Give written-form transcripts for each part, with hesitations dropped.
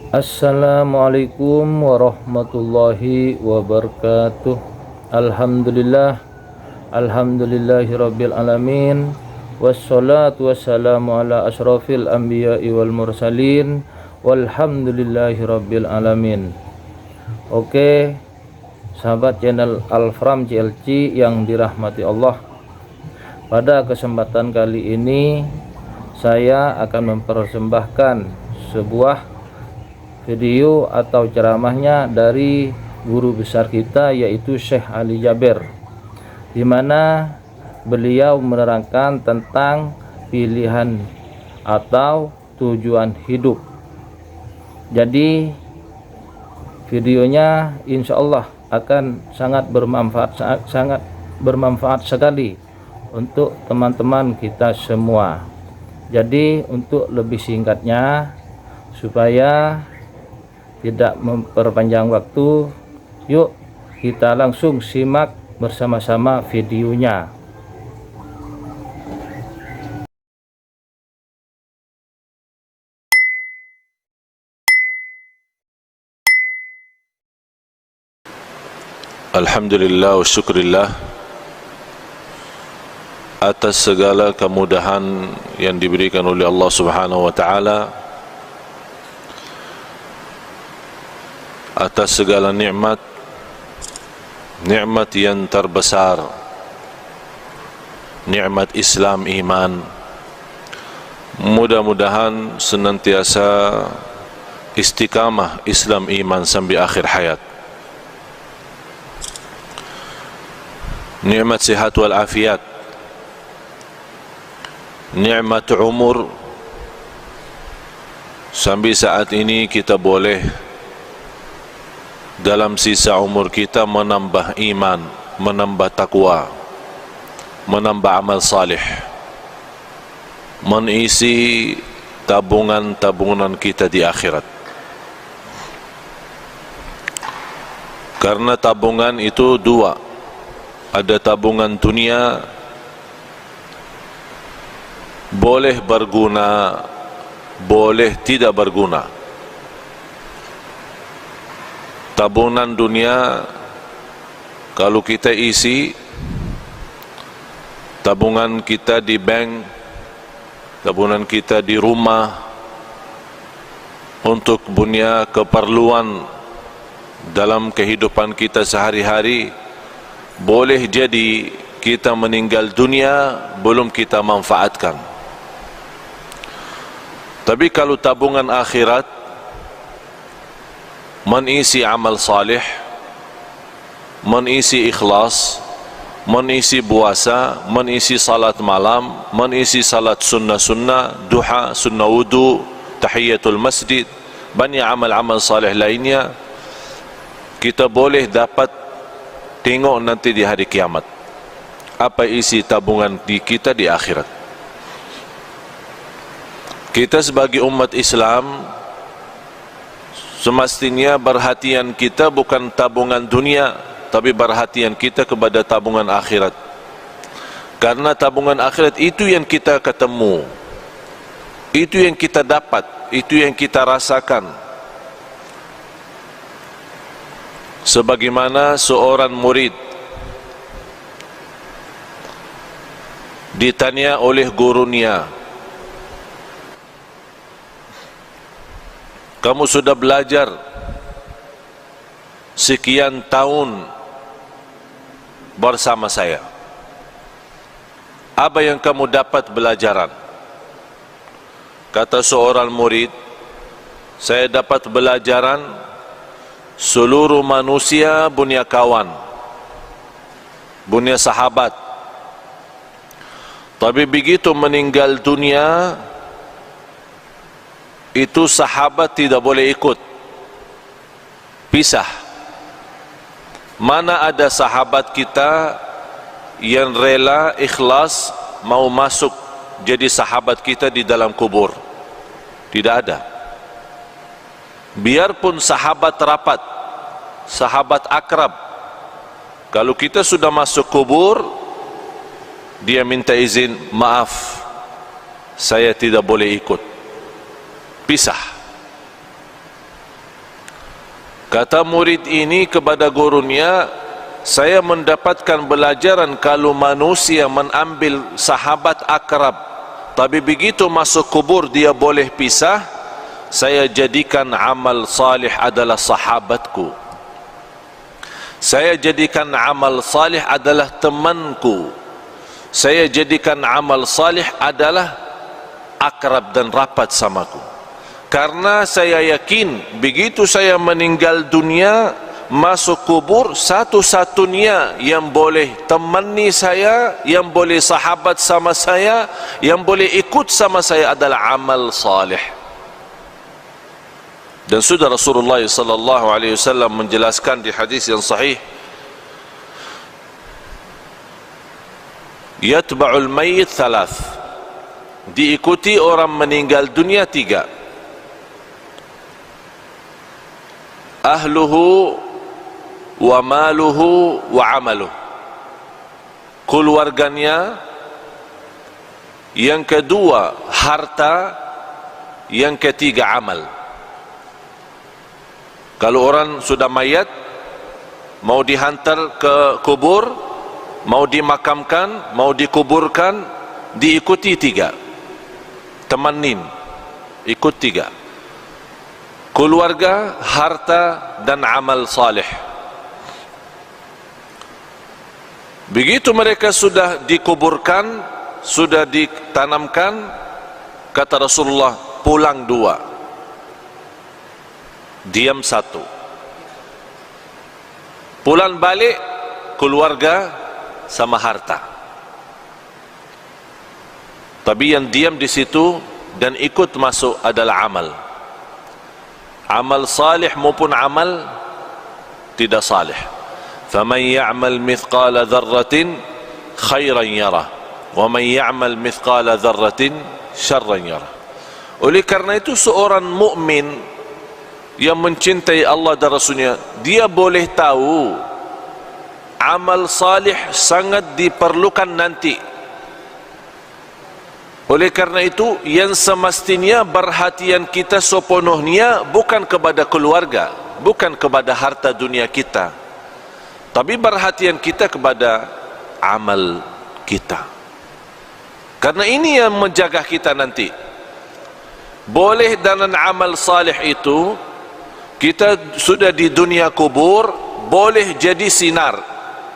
Assalamualaikum warahmatullahi wabarakatuh. Alhamdulillah, alhamdulillahirabbil alamin. Wassalatu wassalamu ala asyrafil anbiya'i wal mursalin. Walhamdulillahirabbil alamin. Oke, sahabat channel Alfram CLC yang dirahmati Allah. Pada kesempatan kali ini saya akan mempersembahkan sebuah video atau ceramahnya dari guru besar kita, yaitu Syekh Ali Jaber, di mana beliau menerangkan tentang pilihan atau tujuan hidup. Jadi videonya insya Allah akan sangat bermanfaat sekali untuk teman-teman kita semua. Jadi untuk lebih singkatnya, supaya tidak memperpanjang waktu, yuk kita langsung simak bersama-sama videonya. Alhamdulillah wa syukurillah atas segala kemudahan yang diberikan oleh Allah Subhanahu wa taala, atas segala nikmat yang terbesar, nikmat Islam, iman. Mudah-mudahan senantiasa istiqamah Islam iman sampai akhir hayat. Nikmat sihat wal afiat, nikmat umur. Sampai saat ini kita boleh dalam sisa umur kita menambah iman, menambah takwa, menambah amal salih, mengisi tabungan-tabungan kita di akhirat. Karena tabungan itu dua, ada tabungan dunia, boleh berguna, boleh tidak berguna. Tabungan dunia, kalau kita isi tabungan kita di bank, tabungan kita di rumah untuk punya keperluan dalam kehidupan kita sehari-hari, boleh jadi kita meninggal dunia belum kita manfaatkan. Tapi kalau tabungan akhirat mengisi amal salih, mengisi ikhlas, mengisi puasa, mengisi salat malam, mengisi salat sunnah-sunnah, duha, sunnah wudu, tahiyatul masjid, banyak amal-amal salih lainnya, kita boleh dapat tengok nanti di hari kiamat apa isi tabungan kita di akhirat. Kita sebagai umat Islam semestinya perhatian kita bukan tabungan dunia, tapi perhatian kita kepada tabungan akhirat. Karena tabungan akhirat itu yang kita ketemu, itu yang kita dapat, itu yang kita rasakan. Sebagaimana seorang murid ditanya oleh gurunya, kamu sudah belajar sekian tahun bersama saya, apa yang kamu dapat belajaran? Kata seorang murid, saya dapat belajaran seluruh manusia punya kawan, punya sahabat. Tapi begitu meninggal dunia, itu sahabat tidak boleh ikut, pisah. Mana ada sahabat kita yang rela ikhlas mau masuk jadi sahabat kita di dalam kubur? Tidak ada. Biarpun sahabat rapat, sahabat akrab, kalau kita sudah masuk kubur, dia minta izin, maaf, saya tidak boleh ikut, pisah. Kata murid ini kepada gurunya, saya mendapatkan pelajaran kalau manusia mengambil sahabat akrab, tapi begitu masuk kubur dia boleh pisah, saya jadikan amal salih adalah sahabatku. Saya jadikan amal salih adalah temanku. Saya jadikan amal salih adalah akrab dan rapat samaku. Karena saya yakin begitu saya meninggal dunia, masuk kubur, satu-satunya yang boleh temani saya, yang boleh sahabat sama saya, yang boleh ikut sama saya adalah amal salih. Dan sudah Rasulullah sallallahu alaihi wasallam menjelaskan di hadis yang sahih, yatba'ul mayyit thalath, diikuti orang meninggal dunia 3. Ahluhu wa maluhu wa amaluh, keluarganya, yang kedua harta, yang ketiga amal. Kalau orang sudah mayat, mau dihantar ke kubur, mau dimakamkan, mau dikuburkan, diikuti 3. Temanin, ikut 3. Keluarga, harta, dan amal salih. Begitu mereka sudah dikuburkan, sudah ditanamkan, kata Rasulullah, pulang 2, diam 1. Pulang balik, keluarga sama harta. Tapi yang diam di situ dan ikut masuk adalah amal. Amal salih maupun amal tidak salih. Faman ya'mal mithqala dzarratin khairan yarah, wa man ya'mal mithqala dzarratin syarran yarah. Oleh karena itu seorang mukmin yang mencintai Allah dan Rasulnya, dia boleh tahu amal salih sangat diperlukan nanti. Oleh karena itu, yang semestinya perhatian kita sepenuhnya bukan kepada keluarga, bukan kepada harta dunia kita, tapi perhatian kita kepada amal kita. Karena ini yang menjaga kita nanti. Boleh dengan amal salih itu, kita sudah di dunia kubur, boleh jadi sinar.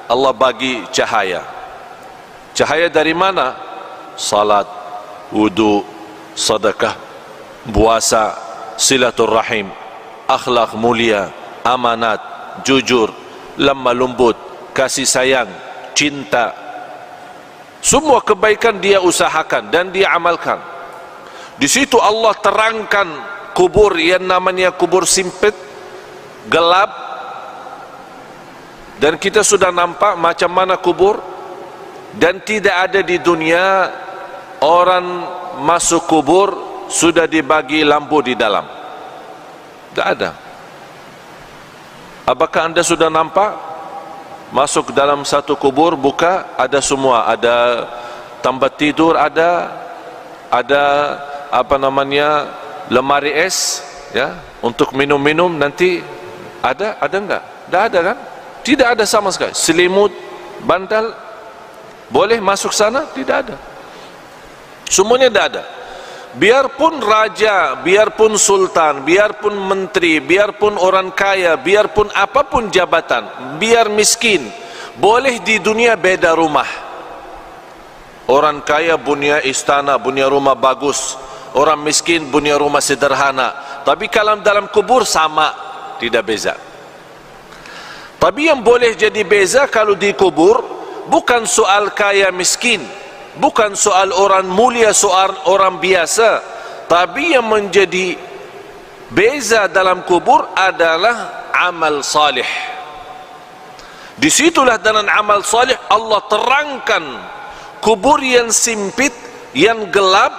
Allah bagi cahaya. Cahaya dari mana? Salat, wudu, sedekah, puasa, silaturrahim, akhlak mulia, amanat, jujur, lemah lembut, kasih sayang, cinta. Semua kebaikan dia usahakan dan dia amalkan. Di situ Allah terangkan kubur yang namanya kubur sempit, gelap, dan kita sudah nampak macam mana kubur. Dan tidak ada di dunia orang masuk kubur sudah dibagi lampu di dalam. Tidak ada. Apakah anda sudah nampak masuk dalam satu kubur, buka, ada semua, ada tempat tidur, ada apa namanya, lemari es, ya, untuk minum-minum nanti ada enggak? Tidak ada kan? Tidak ada sama sekali. Selimut, bantal, boleh masuk sana? Tidak ada. Semuanya tidak ada. Biarpun raja, biarpun sultan, biarpun menteri, biarpun orang kaya, biarpun apapun jabatan, biar miskin, boleh di dunia beda rumah. Orang kaya punya istana, punya rumah bagus, orang miskin punya rumah sederhana. Tapi kalau dalam kubur sama, tidak beza. Tapi yang boleh jadi beza kalau di kubur, bukan soal kaya miskin, bukan soal orang mulia, soal orang biasa, tapi yang menjadi beza dalam kubur adalah amal salih. Disitulah dengan amal salih Allah terangkan kubur yang sempit, yang gelap,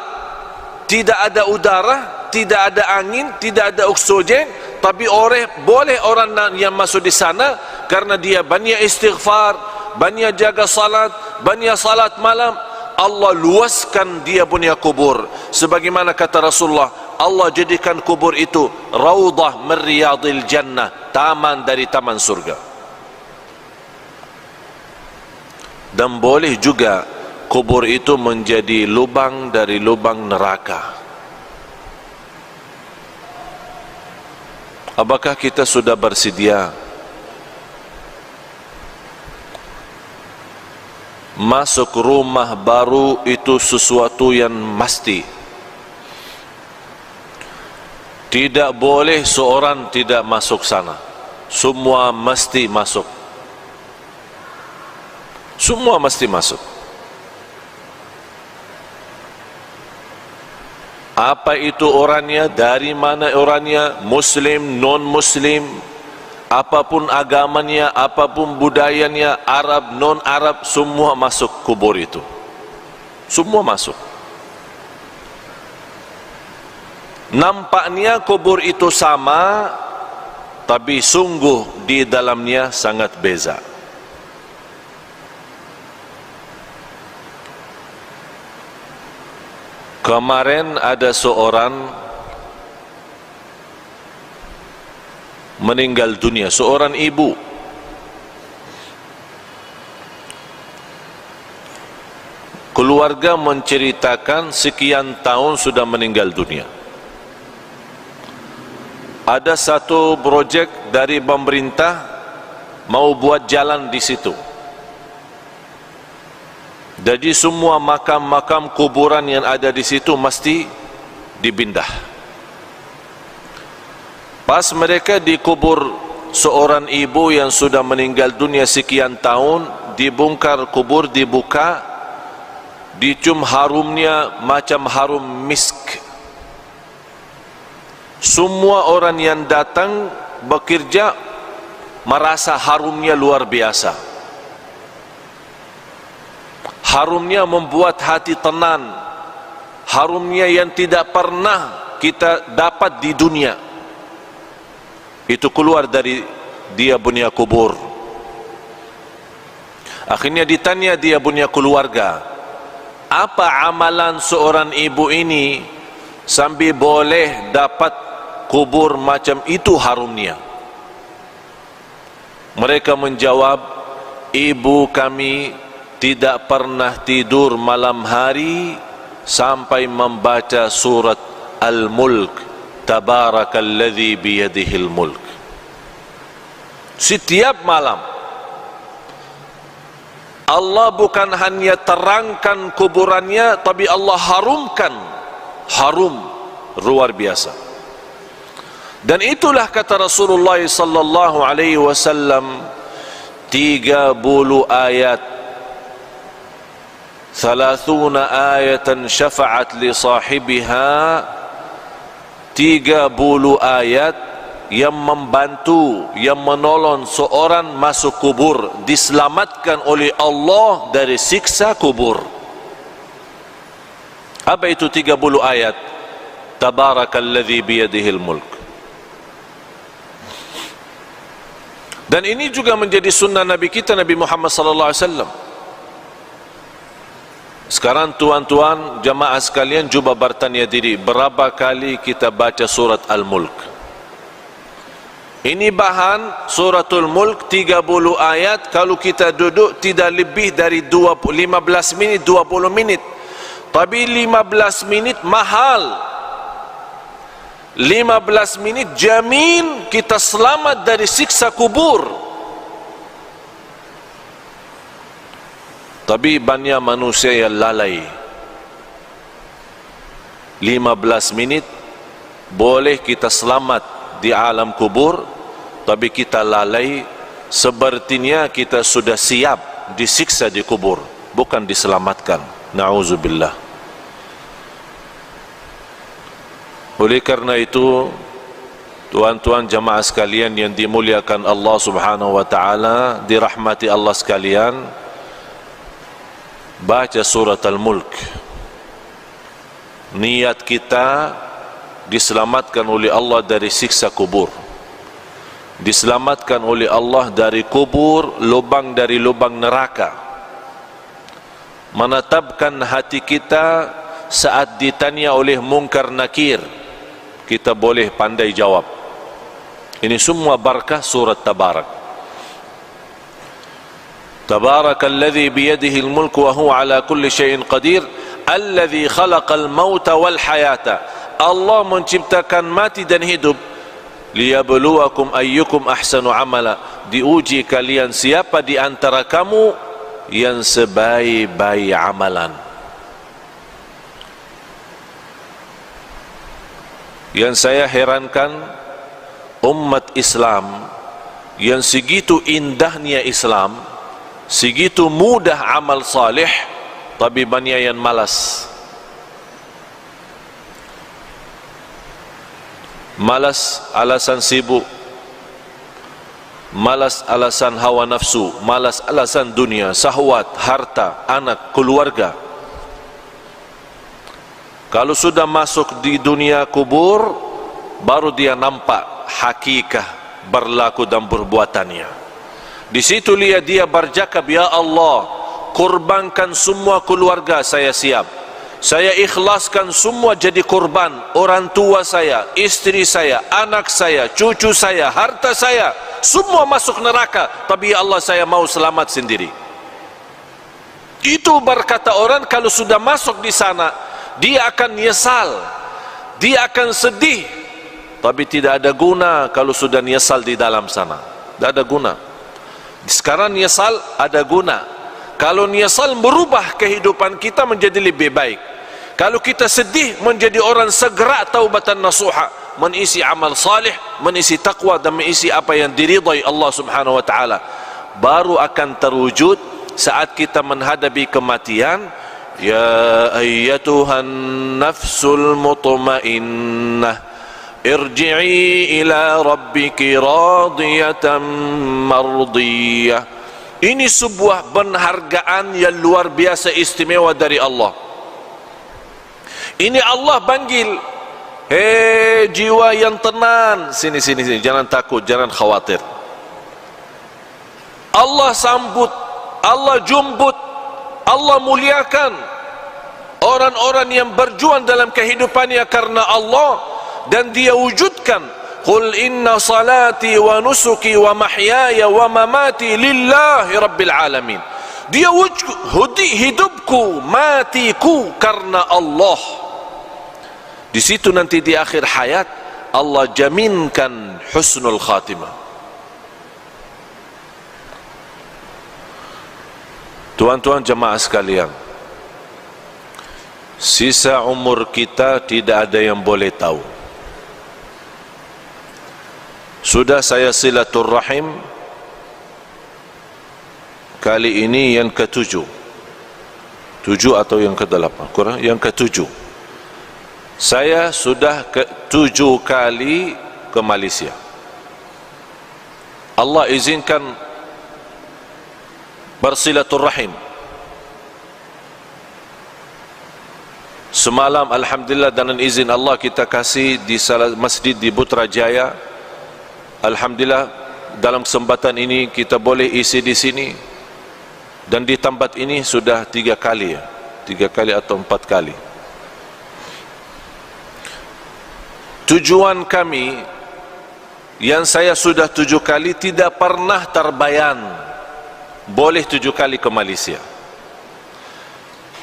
tidak ada udara, tidak ada angin, tidak ada oksigen, tapi boleh orang yang masuk di sana karena dia banyak istighfar, banyak jaga salat, banyak salat malam, Allah luaskan dia punya kubur. Sebagaimana kata Rasulullah, Allah jadikan kubur itu raudhah min riyadil jannah, taman dari taman surga. Dan boleh juga kubur itu menjadi lubang dari lubang neraka. Apakah kita sudah bersedia masuk rumah baru? Itu sesuatu yang mesti. Tidak boleh seorang tidak masuk sana. Semua mesti masuk. Semua mesti masuk. Apa itu orangnya, dari mana orangnya, muslim, non-muslim, apapun agamanya, apapun budayanya, Arab, non-Arab, semua masuk kubur itu. Semua masuk. Nampaknya kubur itu sama, tapi sungguh di dalamnya sangat beza. Kemarin ada seorang meninggal dunia, seorang ibu. Keluarga menceritakan sekian tahun sudah meninggal dunia. Ada satu projek dari pemerintah mau buat jalan di situ. Jadi semua makam-makam kuburan yang ada di situ mesti dipindah. Pas mereka dikubur seorang ibu yang sudah meninggal dunia sekian tahun, dibongkar kubur, dibuka, dicium harumnya macam harum misk. Semua orang yang datang bekerja merasa harumnya luar biasa. Harumnya membuat hati tenang. Harumnya yang tidak pernah kita dapat di dunia. Itu keluar dari dia punya kubur. Akhirnya ditanya dia punya keluarga, apa amalan seorang ibu ini sambil boleh dapat kubur macam itu harumnya? Mereka menjawab, ibu kami tidak pernah tidur malam hari sampai membaca surat Al-Mulk, Tabarakalladzi biyadihil mulk. Setiap malam Allah bukan hanya terangkan kuburannya, tapi Allah harumkan. Harum luar biasa. Dan itulah kata Rasulullah sallallahu alaihi wasallam, 30 ayat, 30 ayatan syafa'at li sahibiha, 30 ayat yang membantu, yang menolong seorang masuk kubur, diselamatkan oleh Allah dari siksa kubur. Apa itu 30 ayat? Tabarakalladzi biyadihil mulk. Dan ini juga menjadi sunnah Nabi kita, Nabi Muhammad sallallahu alaihi wasallam. Sekarang tuan-tuan jamaah sekalian cuba bertanya diri, berapa kali kita baca surat Al-Mulk? Ini bahan suratul Mulk 30 ayat. Kalau kita duduk tidak lebih dari 15 minit, 20 menit. Tapi 15 menit mahal. 15 menit jamin kita selamat dari siksa kubur. Tapi banyak manusia yang lalai. 15 menit boleh kita selamat di alam kubur, tapi kita lalai, sepertinya kita sudah siap disiksa di kubur, bukan diselamatkan. Na'udzubillah. Oleh karena itu, tuan-tuan jamaah sekalian yang dimuliakan Allah subhanahu wa ta'ala, dirahmati Allah sekalian, baca surat Al-Mulk. Niat kita diselamatkan oleh Allah dari siksa kubur, diselamatkan oleh Allah dari kubur, lubang dari lubang neraka. menetapkan hati kita saat ditanya oleh mungkar nakir, kita boleh pandai jawab. Ini semua barakah surat Tabarak. Tabarakalladzi biyadihi al-mulku wa huwa ala kulli syai'in qadir, alladzi khalaqal mauta wal hayata. Allah menciptakan mati dan hidup, liyabluwakum ayyukum ahsanu amala, diuji kalian siapa di antara kamu yang sebaik-baik amalan. Yang saya herankan, umat Islam yang segitu indahnya Islam, segitu mudah amal salih, tapi banyak yang malas. Malas alasan sibuk, malas alasan hawa nafsu, malas alasan dunia, syahwat, harta, anak, keluarga. Kalau sudah masuk di dunia kubur, baru dia nampak hakikat berlaku dan perbuatannya. Di situ lihat dia bercakap, ya Allah, kurbankan semua keluarga saya siap. Saya ikhlaskan semua jadi kurban, orang tua saya, istri saya, anak saya, cucu saya, harta saya, semua masuk neraka, tapi ya Allah saya mau selamat sendiri. Itu berkata orang kalau sudah masuk di sana, dia akan nyesal, dia akan sedih, tapi tidak ada guna kalau sudah nyesal di dalam sana. Tidak ada guna. Sekarang nyesal ada guna. Kalau nyesal merubah kehidupan kita menjadi lebih baik. Kalau kita sedih menjadi orang segera taubatan nasuha, mengisi amal salih, mengisi taqwa dan mengisi apa yang diridai Allah Subhanahu wa taala. Baru akan terwujud saat kita menghadapi kematian. Ya ayyatuhan nafsul mutmainnah, irji'i ila rabbiki radiyatan mardiyah. Ini sebuah penghargaan yang luar biasa istimewa dari Allah. Ini Allah panggil, hei jiwa yang tenang, sini, jangan takut, jangan khawatir. Allah sambut, Allah jemput, Allah muliakan orang-orang yang berjuang dalam kehidupannya karena Allah, dan dia wujudkan, qul inna salati wa nusuki wa mahyaya wa mamati lillahi rabbil alamin. Dia wujud hidupku, matiku karena Allah. Di situ nanti di akhir hayat Allah jaminkan husnul khatimah. Tuan-tuan jemaah sekalian, sisa umur kita tidak ada yang boleh tahu. Sudah saya silaturrahim kali ini yang ke-7 atau yang ke-8, kurang, yang ke-7. Saya sudah ke-7 kali ke Malaysia. Allah izinkan bersilaturrahim. Semalam alhamdulillah dengan izin Allah kita kasih di salah masjid di Putrajaya. Alhamdulillah dalam kesempatan ini kita boleh isi di sini, dan di tempat ini sudah 3 kali ya, 3 kali atau 4 kali. Tujuan kami yang saya sudah 7 kali tidak pernah terbayang boleh 7 kali ke Malaysia,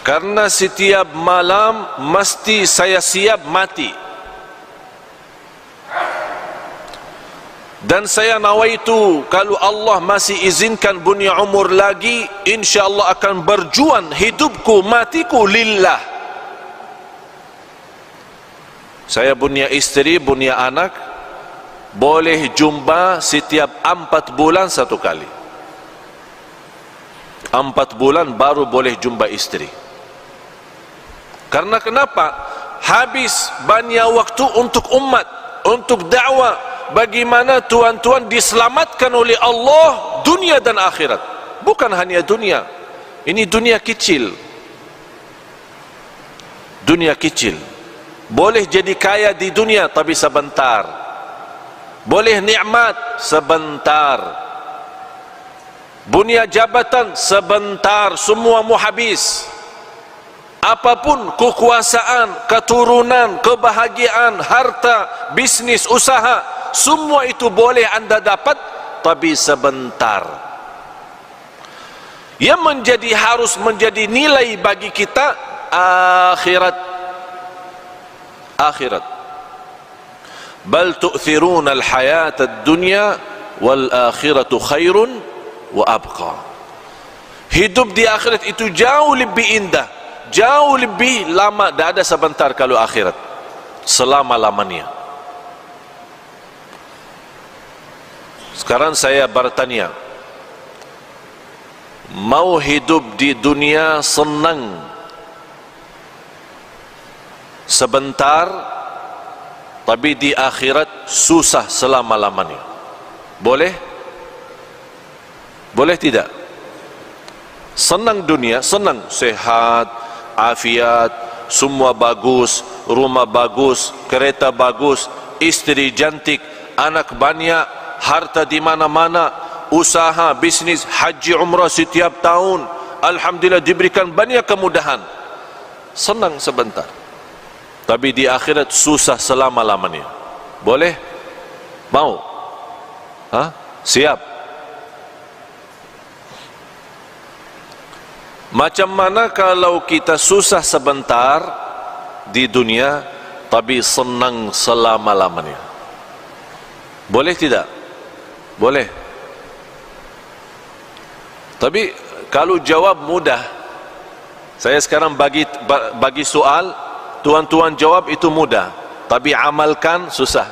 karena setiap malam mesti saya siap mati. Dan saya nawaitu kalau Allah masih izinkan punya umur lagi, insyaAllah akan berjuang hidupku matiku lillah. Saya punya istri, punya anak, boleh jumpa setiap 4 bulan 1 kali. 4 bulan baru boleh jumpa istri. Karena kenapa? Habis banyak waktu untuk umat, untuk dakwah. Bagaimana tuan-tuan diselamatkan oleh Allah dunia dan akhirat. Bukan hanya dunia. Ini dunia kecil. Dunia kecil. Boleh jadi kaya di dunia tapi sebentar. Boleh nikmat sebentar. Punya jabatan sebentar, semua mau habis. apapun kekuasaan, keturunan, kebahagiaan, harta, bisnis, usaha, semua itu boleh anda dapat, tapi sebentar. Yang harus menjadi nilai bagi kita akhirat. Akhirat. Bal tu'thiruna al-hayata ad-dunya wal akhiratu khairun wa abqa. Hidup di akhirat itu jauh lebih indah, jauh lebih lama. Tidak ada sebentar kalau akhirat, selama-lamanya. Sekarang saya bertanya, mau hidup di dunia senang sebentar, tapi di akhirat susah selama-lamanya? Boleh? Boleh tidak? Senang dunia, senang, sehat, afiat, semua bagus, rumah bagus, kereta bagus, istri cantik, anak banyak, harta di mana-mana, usaha, bisnis, haji, umrah setiap tahun, alhamdulillah diberikan banyak kemudahan. Senang sebentar, tapi di akhirat susah selama-lamanya. Boleh? Mau? Siap? Macam mana kalau kita susah sebentar di dunia, tapi senang selama-lamanya? Boleh tidak? Boleh. Tapi kalau jawab mudah, saya sekarang bagi soal, tuan-tuan jawab itu mudah, tapi amalkan susah.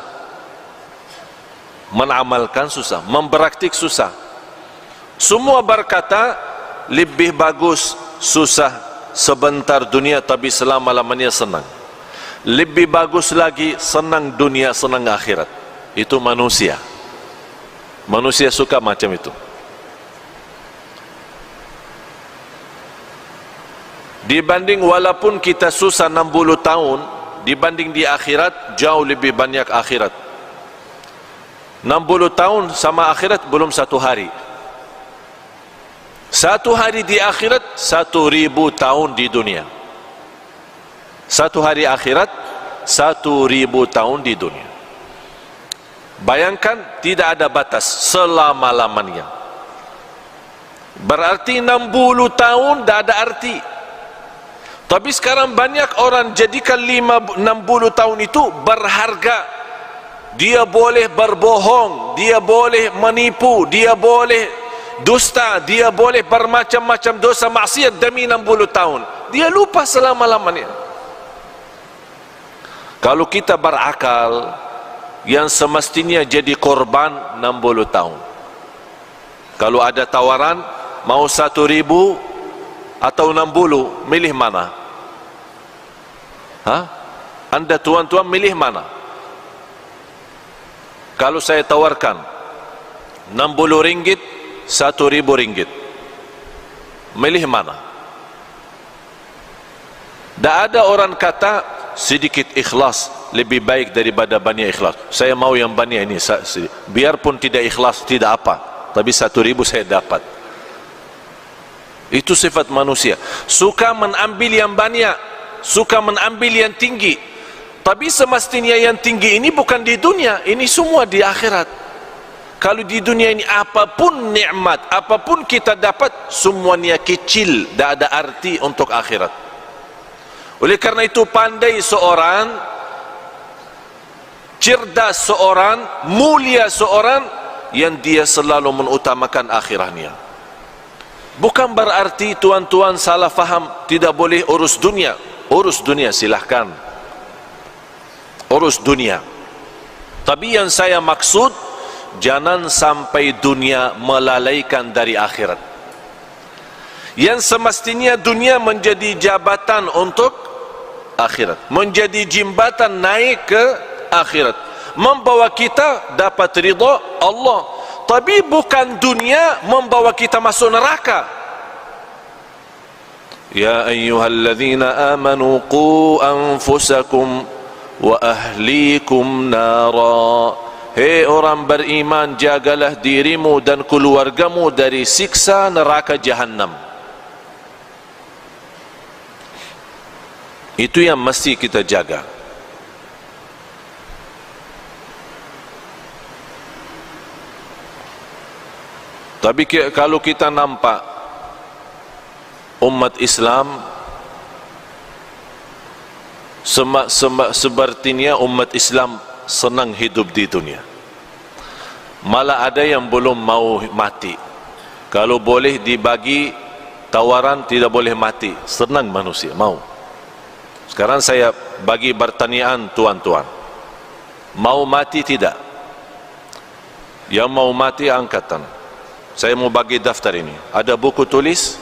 Menamalkan susah, mempraktik susah. Semua berkata lebih bagus susah sebentar dunia tapi selama-lamanya senang. Lebih bagus lagi senang dunia, senang akhirat. Itu manusia. Manusia suka macam itu. Dibanding walaupun kita susah 60 tahun, dibanding di akhirat jauh lebih banyak akhirat. 60 tahun sama akhirat belum satu hari. Satu hari di akhirat 1000 tahun di dunia. Satu hari akhirat 1000 tahun di dunia. Bayangkan, tidak ada batas, selama-lamanya. Berarti 60 tahun tidak ada arti. Tapi sekarang banyak orang jadikan 60 tahun itu berharga. Dia boleh berbohong, dia boleh menipu, dia boleh dusta, dia boleh bermacam-macam dosa maksiat demi 60 tahun. Dia lupa selama-lamanya. Kalau kita berakal, yang semestinya jadi korban 60 tahun. Kalau ada tawaran, mau 1000 atau 60, milih mana? Anda tuan-tuan milih mana? Kalau saya tawarkan 60 ringgit, 1000 ringgit, milih mana? Tak ada orang kata sedikit ikhlas lebih baik daripada banyak ikhlas. Saya mau yang banyak ini, biarpun tidak ikhlas tidak apa, tapi 1000 saya dapat. Itu sifat manusia, suka mengambil yang banyak, suka mengambil yang tinggi. Tapi semestinya yang tinggi ini bukan di dunia, ini semua di akhirat. Kalau di dunia ini apapun nikmat, apapun kita dapat, semuanya kecil, tidak ada arti untuk akhirat. Oleh karena itu pandai seorang, cerdas seorang, mulia seorang, yang dia selalu mengutamakan akhiratnya. Bukan berarti tuan-tuan salah faham, tidak boleh urus dunia. Urus dunia silahkan, urus dunia. Tapi yang saya maksud, jangan sampai dunia melalaikan dari akhirat. Yang semestinya dunia menjadi jabatan untuk akhirat, menjadi jembatan naik ke akhirat, membawa kita dapat ridha Allah. Tapi bukan dunia membawa kita masuk neraka. Ya ayyuhalladzina amanu qu anfusakum wa ahlikum nara. Hei orang beriman, jagalah dirimu dan keluargamu dari siksa neraka Jahannam. Itu yang mesti kita jaga. Tapi kalau kita nampak umat Islam sepertinya umat Islam senang hidup di dunia, malah ada yang belum mau mati. Kalau boleh dibagi tawaran tidak boleh mati, senang manusia mau. Sekarang saya bagi pertanyaan tuan-tuan, mau mati tidak? Yang mau mati angkatan. Saya mau bagi daftar ini, ada buku tulis,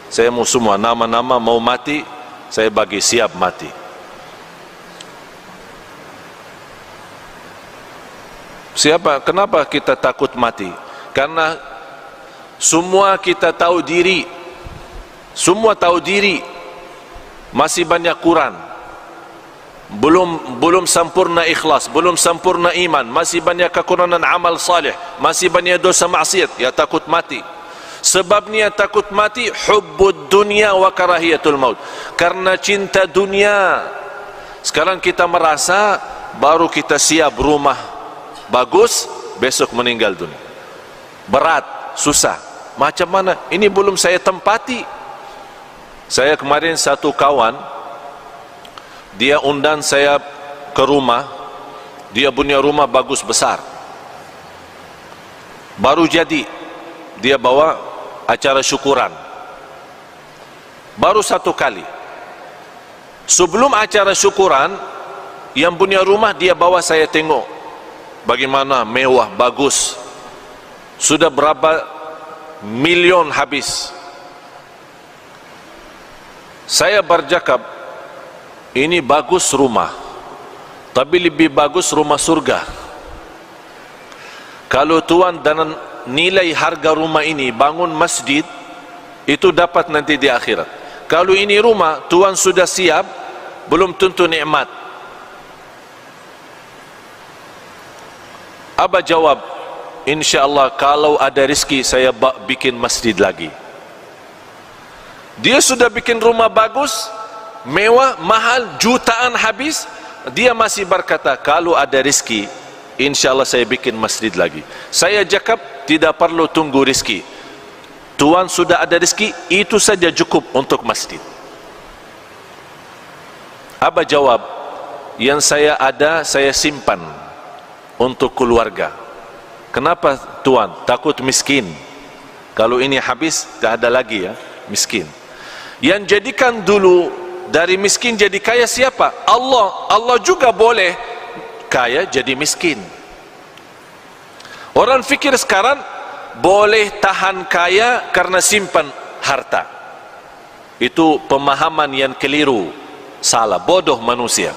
saya mau semua nama-nama mau mati, saya bagi siap mati. Siapa? Kenapa kita takut mati? Karena semua kita tahu diri, semua tahu diri, masih banyak kurang, belum sempurna ikhlas, belum sempurna iman, masih banyak kekurangan amal salih, masih banyak dosa maksiat. Ya takut mati. Sebabnya takut mati hubbud dunya wa karahiyatul maut, karena cinta dunia. Sekarang kita merasa baru kita siap rumah bagus, besok meninggal dunia. Berat, susah. Macam mana? Ini belum saya tempati. Saya kemarin satu kawan, dia undang saya ke rumah. Dia punya rumah bagus besar, baru jadi. Dia bawa acara syukuran, baru satu kali. Sebelum acara syukuran, yang punya rumah dia bawa saya tengok bagaimana mewah, bagus. Sudah berapa milion habis. Saya bercakap, ini bagus rumah, tapi lebih bagus rumah surga. Kalau tuan dan nilai harga rumah ini bangun masjid, itu dapat nanti di akhirat. Kalau ini rumah tuan sudah siap, belum tentu nikmat. Abah jawab, InsyaAllah kalau ada rezeki saya bikin masjid lagi. Dia sudah bikin rumah bagus, mewah, mahal, jutaan habis. Dia masih berkata, kalau ada rezeki InsyaAllah saya bikin masjid lagi. Saya cakap, tidak perlu tunggu rezeki. Tuan sudah ada rezeki, itu saja cukup untuk masjid. Abah jawab, yang saya ada saya simpan untuk keluarga. Kenapa tuan? Takut miskin. Kalau ini habis, tak ada lagi ya, miskin. Yang jadikan dulu dari miskin jadi kaya siapa? Allah. Allah juga boleh kaya jadi miskin. Orang fikir sekarang boleh tahan kaya karena simpan harta. Itu pemahaman yang keliru, salah, bodoh manusia.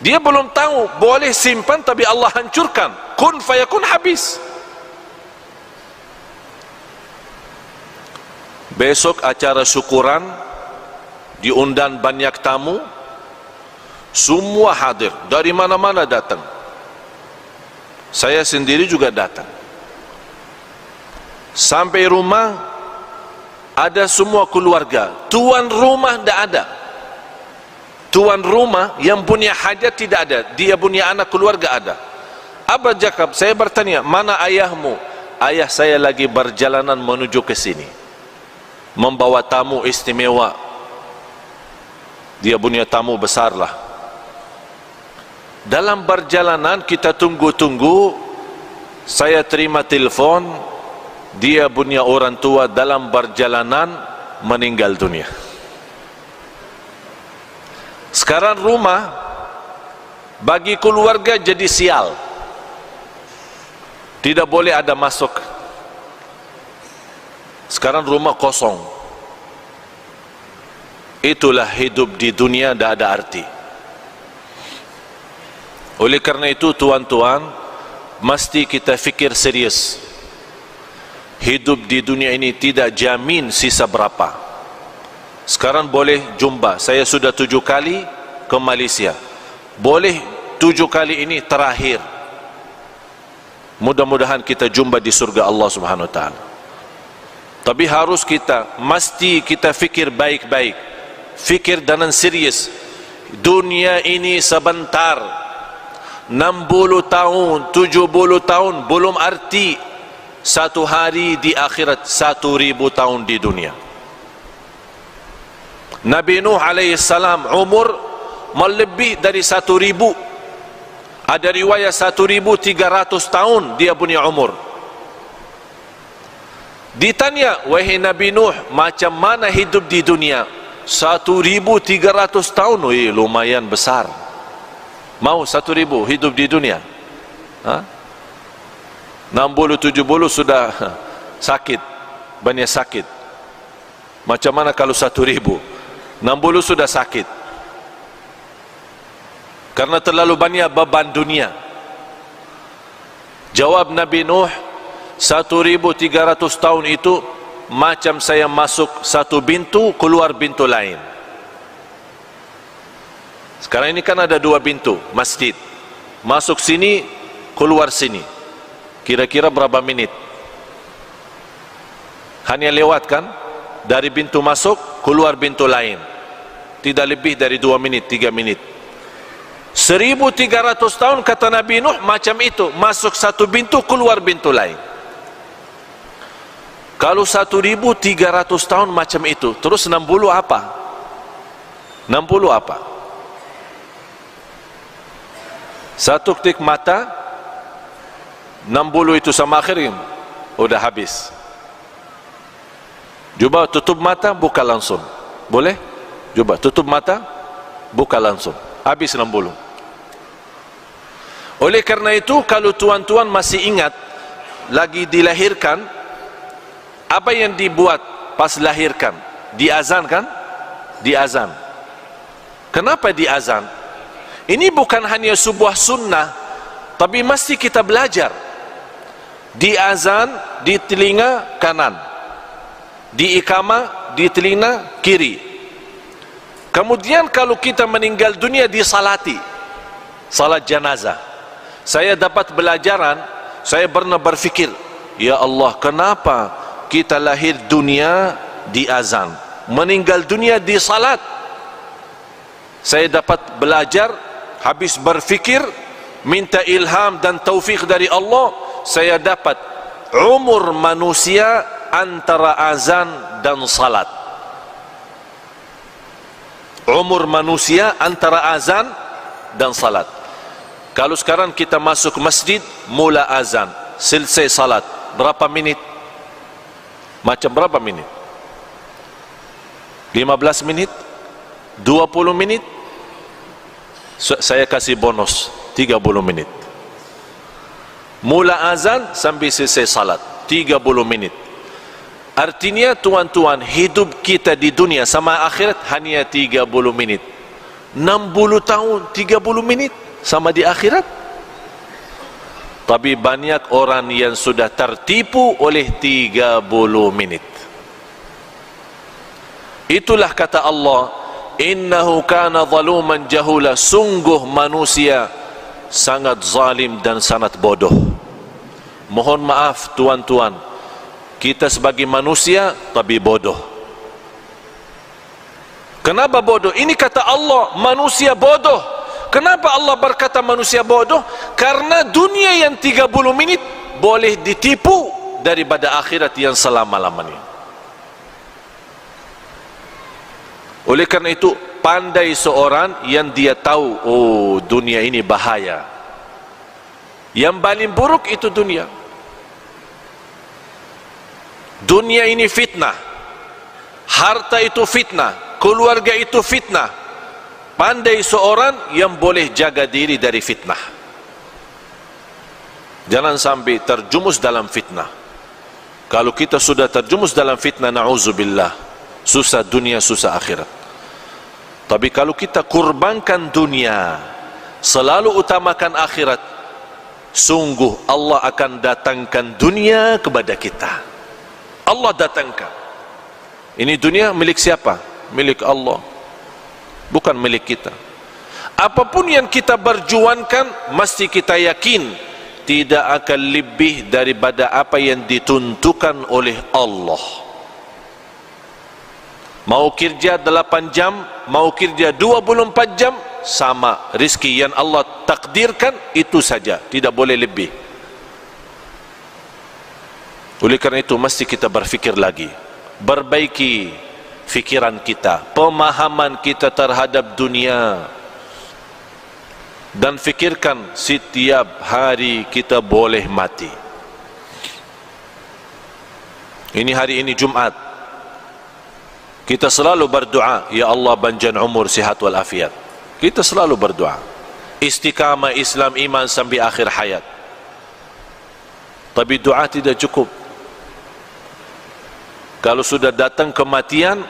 Dia belum tahu boleh simpan tapi Allah hancurkan. Kun fayakun, habis. Besok acara syukuran, diundang banyak tamu, semua hadir, dari mana-mana datang. Saya sendiri juga datang. Sampai rumah, ada semua keluarga. Tuan rumah tidak ada. Tuan rumah yang punya hajat tidak ada. Dia punya anak keluarga ada. Abah Jakab, saya bertanya, mana ayahmu? Ayah saya lagi berjalanan menuju ke sini, membawa tamu istimewa. Dia punya tamu besar lah. Dalam perjalanan kita tunggu-tunggu, saya terima telefon, dia punya orang tua dalam perjalanan meninggal dunia. Sekarang rumah bagi keluarga jadi sial, tidak boleh ada masuk. Sekarang rumah kosong. Itulah hidup di dunia, tidak ada arti. Oleh karena itu tuan-tuan, mesti kita fikir serius. Hidup di dunia ini tidak jamin sisa berapa. Sekarang boleh jumpa, saya sudah 7 kali ke Malaysia, boleh 7 kali ini terakhir. Mudah-mudahan kita jumpa di surga Allah Subhanahu Wa Taala. Tapi harus kita, mesti kita fikir baik-baik, fikir dengan serius. dunia ini sebentar. 60 tahun, 70 tahun belum arti satu hari di akhirat 1000 tahun di dunia. Nabi Nuh alaihissalam umur melebih dari 1000. Ada riwayat 1300 tahun dia punya umur. Ditanya, wahai Nabi Nuh, macam mana hidup di dunia? 1300 tahun, lumayan besar. Mau 1000 hidup di dunia? 60-70 sudah sakit, banyak sakit. Macam mana kalau 1000? 60 sudah sakit, karena terlalu banyak beban dunia. Jawab Nabi Nuh, 1300 tahun itu macam saya masuk satu pintu, keluar pintu lain. Sekarang ini kan ada 2 pintu masjid, masuk sini, keluar sini. Kira-kira berapa menit? Hanya lewat kan? Dari pintu masuk, keluar pintu lain. Tidak lebih dari 2 menit, 3 menit. 1300 tahun kata Nabi Nuh macam itu, masuk satu pintu, keluar pintu lain. Kalau 1300 tahun macam itu, terus 60 apa? 60 apa? Satu ketik mata, 60 itu sama akhirnya udah habis. Coba tutup mata, buka langsung. Boleh? Coba tutup mata, buka langsung. Habis 60. Oleh karena itu, kalau tuan-tuan masih ingat lagi dilahirkan, apa yang dibuat pas lahirkan? Diazan kan? Diazan. Kenapa diazan? Ini bukan hanya sebuah sunnah, tapi mesti kita belajar. Diazan di telinga kanan, di iqamah di telinga kiri. Kemudian kalau kita meninggal dunia disalati, salat jenazah. Saya dapat belajaran, saya pernah berfikir, ya Allah, kenapa kita lahir dunia di azan, meninggal dunia di salat? Saya dapat belajar, habis berfikir, minta ilham dan taufik dari Allah, saya dapat umur manusia antara azan dan salat. Umur manusia antara azan dan salat. Kalau sekarang kita masuk masjid, mula azan, selesai salat, berapa menit? Macam berapa menit? 15 menit? 20 menit? Saya kasih bonus 30 menit. Mula azan sampai selesai salat 30 menit. Artinya tuan-tuan, hidup kita di dunia sama akhirat hanya 30 menit. 60 tahun 30 menit sama di akhirat. Tapi banyak orang yang sudah tertipu oleh 30 menit. Itulah kata Allah, innahu kana zaluman jahula, sungguh manusia sangat zalim dan sangat bodoh. Mohon maaf tuan-tuan, kita sebagai manusia tapi bodoh. Kenapa bodoh? Ini kata Allah, manusia bodoh. Kenapa Allah berkata manusia bodoh? Karena dunia yang 30 menit boleh ditipu daripada akhirat yang selama-lamanya. Oleh karena itu, pandai seorang yang dia tahu, oh dunia ini bahaya. Yang paling buruk itu dunia. Dunia ini fitnah, harta itu fitnah, keluarga itu fitnah. Pandai seorang yang boleh jaga diri dari fitnah. Jangan sampai terjumus dalam fitnah. Kalau kita sudah terjumus dalam fitnah, na'udzubillah, susah dunia, susah akhirat. Tapi kalau kita kurbankan dunia, selalu utamakan akhirat, sungguh Allah akan datangkan dunia kepada kita. Allah datangkan. Ini dunia milik siapa? Milik Allah, bukan milik kita. Apapun yang kita berjuangkan, mesti kita yakin tidak akan lebih daripada apa yang ditentukan oleh Allah. Mau kerja 8 jam, mau kerja 24 jam, sama rizki yang Allah takdirkan itu saja, tidak boleh lebih. Oleh kerana itu mesti kita berfikir lagi, perbaiki fikiran kita, pemahaman kita terhadap dunia, dan fikirkan setiap hari kita boleh mati. Ini hari ini Jumat, kita selalu berdoa, ya Allah panjang umur, sihat wal afiat. Kita selalu berdoa istiqamah Islam iman sampai akhir hayat. Tapi doa tidak cukup. Kalau sudah datang kematian,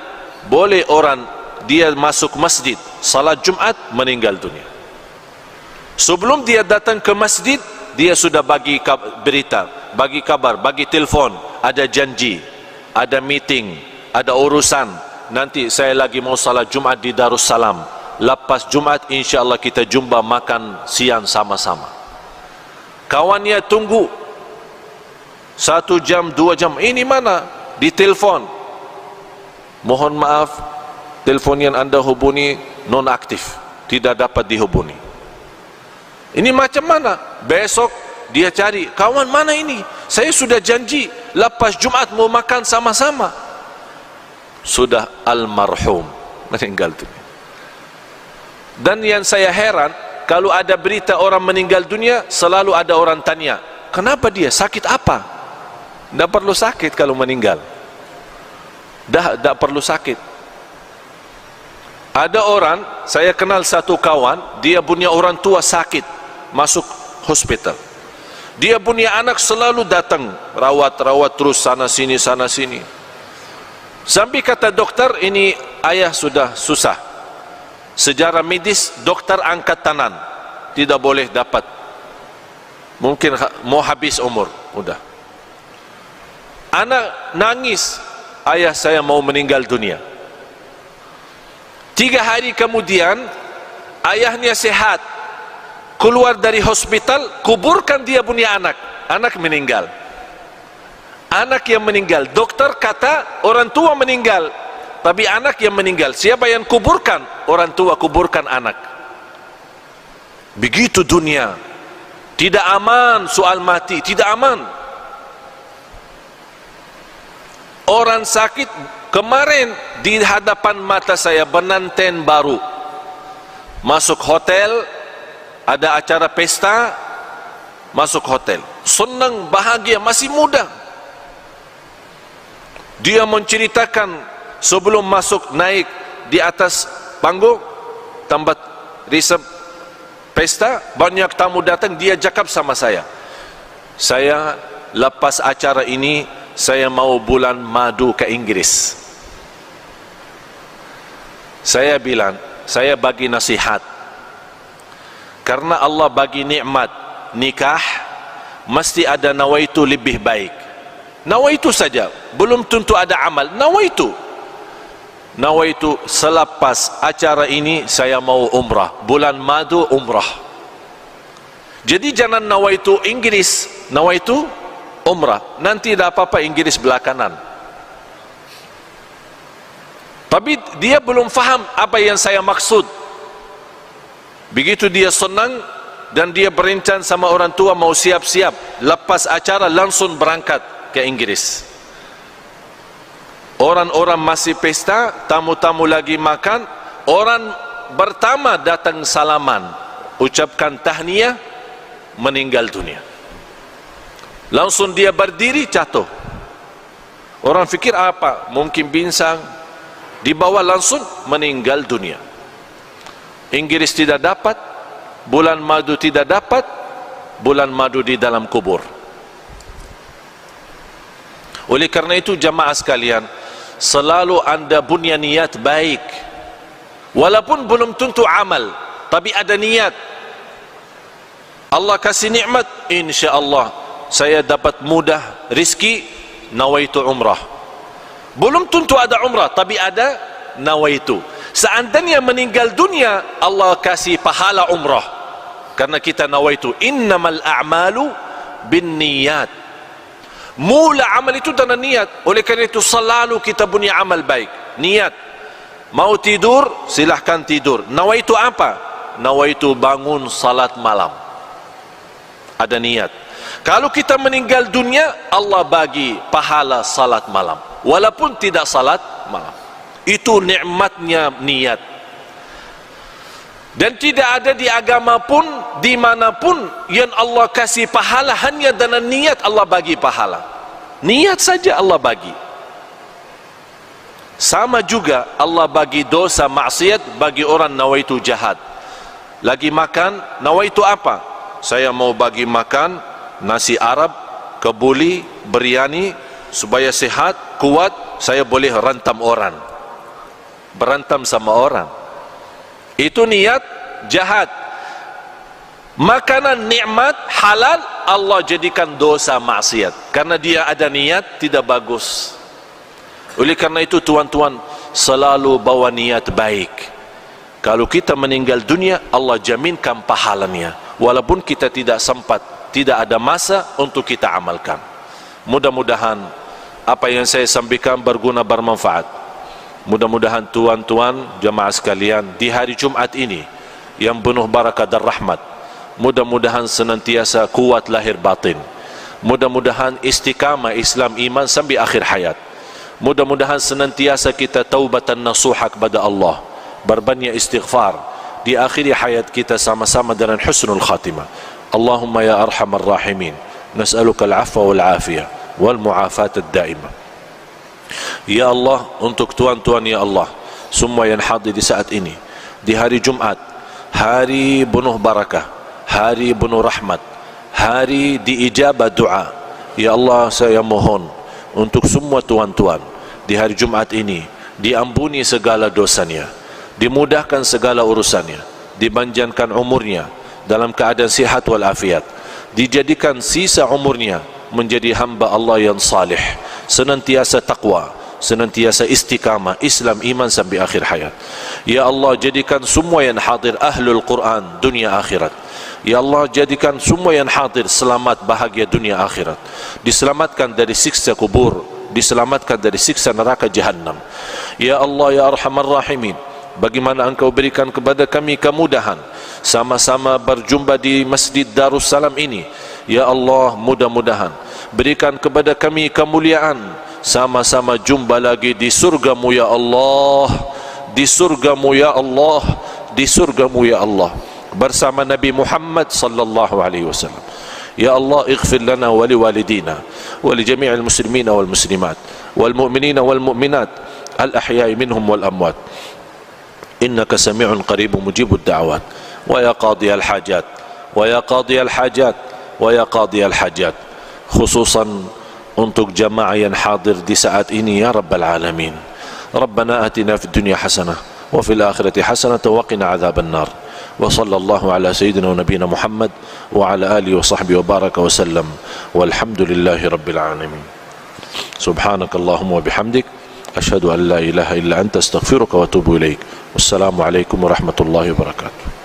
boleh orang dia masuk masjid salat Jumat meninggal dunia. Sebelum dia datang ke masjid, dia sudah bagi berita, bagi kabar, bagi telefon, ada janji, ada meeting, ada urusan, nanti saya lagi mau salat Jumat di Darussalam, lepas Jumat insyaAllah kita jumpa makan siang sama-sama. Kawannya tunggu 1 jam 2 jam, ini mana? Di telefon, mohon maaf, telefon yang anda hubungi non aktif, tidak dapat dihubungi. Ini macam mana? Besok dia cari, kawan mana ini? Saya sudah janji lepas Jumat mau makan sama-sama. Sudah almarhum, meninggal dunia. Dan yang saya heran, kalau ada berita orang meninggal dunia, selalu ada orang tanya, kenapa dia? Sakit apa? Tidak perlu sakit kalau meninggal. Tidak perlu sakit. Ada orang, saya kenal satu kawan, dia punya orang tua sakit, masuk hospital. Dia punya anak selalu datang, rawat terus sana sini. Sampai kata dokter, ini ayah sudah susah. Sejarah medis, dokter angkat tangan, tidak boleh dapat. Mungkin mau habis umur, udah. Anak nangis, ayah saya mau meninggal dunia. 3 hari kemudian, ayahnya sehat, keluar dari hospital, kuburkan dia punya anak. Anak meninggal. Anak yang meninggal, dokter kata orang tua meninggal, tapi anak yang meninggal, siapa yang kuburkan? Orang tua kuburkan anak. Begitu dunia, tidak aman, soal mati tidak aman. Orang sakit, kemarin di hadapan mata saya pengantin baru masuk hotel, ada acara pesta, masuk hotel, senang, bahagia, masih muda. Dia menceritakan sebelum masuk naik di atas panggung tempat resep pesta, banyak tamu datang, dia cakap sama saya lepas acara ini saya mau bulan madu ke Inggris. Saya bilang, saya bagi nasihat, karena Allah bagi nikmat nikah, mesti ada nawaitu lebih baik. Nawaitu saja, belum tentu ada amal. Nawaitu selepas acara ini saya mau umrah, bulan madu umrah. Jadi jangan nawaitu Inggris, nawaitu umrah, nanti tidak apa-apa Inggris belakangan. Tapi dia belum faham apa yang saya maksud. Begitu dia senang dan dia berencana sama orang tua mau siap-siap, lepas acara langsung berangkat ke Inggris. Orang-orang masih pesta, tamu-tamu lagi makan, orang pertama datang salaman, ucapkan tahniah, meninggal dunia. Langsung dia berdiri, jatuh. Orang fikir apa? Mungkin pinsang, dibawa langsung meninggal dunia. Inggris tidak dapat, bulan madu tidak dapat, bulan madu di dalam kubur. Oleh karena itu jamaah sekalian, selalu anda punya niat baik, walaupun belum tentu amal, tapi ada niat. Allah kasih nikmat, insyaAllah saya dapat mudah rizki, nawaitu umrah. Belum tentu ada umrah, tapi ada nawaitu. Seandainya meninggal dunia, Allah kasih pahala umrah, karena kita nawaitu. Innamal a'malu bin niyat. Mula amal itu dengan niat. Oleh kerana itu selalu kita punya amal baik. niat. Mau tidur, silahkan tidur. Nawaitu apa? Nawaitu bangun salat malam. Ada niat. Kalau kita meninggal dunia, Allah bagi pahala salat malam, walaupun tidak salat malam. Itu nikmatnya niat. Dan tidak ada di agama pun, dimanapun yang Allah kasih pahala hanya dengan niat Allah bagi pahala. Niat saja Allah bagi. Sama juga Allah bagi dosa maksiat bagi orang nawaitu jahat. Lagi makan, nawaitu apa? Saya mau bagi makan nasi Arab, kebuli, biryani, supaya sehat, kuat, saya boleh rantam orang, berantam sama orang. Itu niat jahat. Makanan nikmat halal Allah jadikan dosa maksiat, karena dia ada niat tidak bagus. Oleh karena itu tuan-tuan, selalu bawa niat baik. Kalau kita meninggal dunia, Allah jaminkan pahalanya, walaupun kita tidak sempat, tidak ada masa untuk kita amalkan. Mudah-mudahan apa yang saya sampaikan berguna, bermanfaat. Mudah-mudahan tuan-tuan jemaah sekalian di hari Jumat ini yang penuh barakah dan rahmat, mudah-mudahan senantiasa kuat lahir batin. Mudah-mudahan istiqamah Islam iman sampai akhir hayat. Mudah-mudahan senantiasa kita taubatan nasuha kepada Allah, berbanyak istighfar di akhir hayat kita sama-sama dengan husnul khatimah. Allahumma ya arhamar rahimin, nas'aluka al-'afwa wal 'afiyah wal mu'afat ad-daimah. Ya Allah, untuk tuan-tuan ya Allah, semua yang hadir di saat ini, di hari Jumat, hari penuh barakah, hari penuh rahmat, hari diijabah doa. Ya Allah, saya mohon untuk semua tuan-tuan di hari Jumat ini diampuni segala dosanya, dimudahkan segala urusannya, dipanjangkan umurnya dalam keadaan sihat walafiat, dijadikan sisa umurnya menjadi hamba Allah yang salih, senantiasa taqwa, senantiasa istiqamah Islam iman sampai akhir hayat. Ya Allah, jadikan semua yang hadir ahlul Quran dunia akhirat. Ya Allah, jadikan semua yang hadir selamat bahagia dunia akhirat, diselamatkan dari siksa kubur, diselamatkan dari siksa neraka jahannam. Ya Allah ya arhamar rahimin, bagaimana engkau berikan kepada kami kemudahan sama-sama berjumpa di Masjid Darussalam ini. Ya Allah, mudah-mudahan berikan kepada kami kemuliaan sama-sama jumpa lagi di surgamu ya Allah, di surgamu ya Allah, di surgamu ya Allah, bersama Nabi Muhammad sallallahu alaihi wasallam. Ya Allah, ighfir lana wa liwalidina wa li jami'il muslimina wal muslimat wal mu'minina wal mu'minat al ahya'i minhum wal amwat, innaka sami'un qaribun mujibud da'awat. Wa ya qadiyal hajat, wa ya qadiyal hajat, wa ya qadiyal hajat, khususan untuk jamaah yang hadir di saat ini ya rabbal alamin. Rabbana atina fid dunya hasanah wa fil akhirati hasanah wa qina adzaban nar. Wa sallallahu ala sayyidina wa nabiyina Muhammad wa ala alihi wa sahbihi wa baraka wa sallam, walhamdulillahi rabbil alamin. Subhanakallahumma wa bihamdik, ashhadu an la ilaha illa anta astaghfiruka wa atubu ilaik. Wassalamu alaikum warahmatullahi wabarakatuh.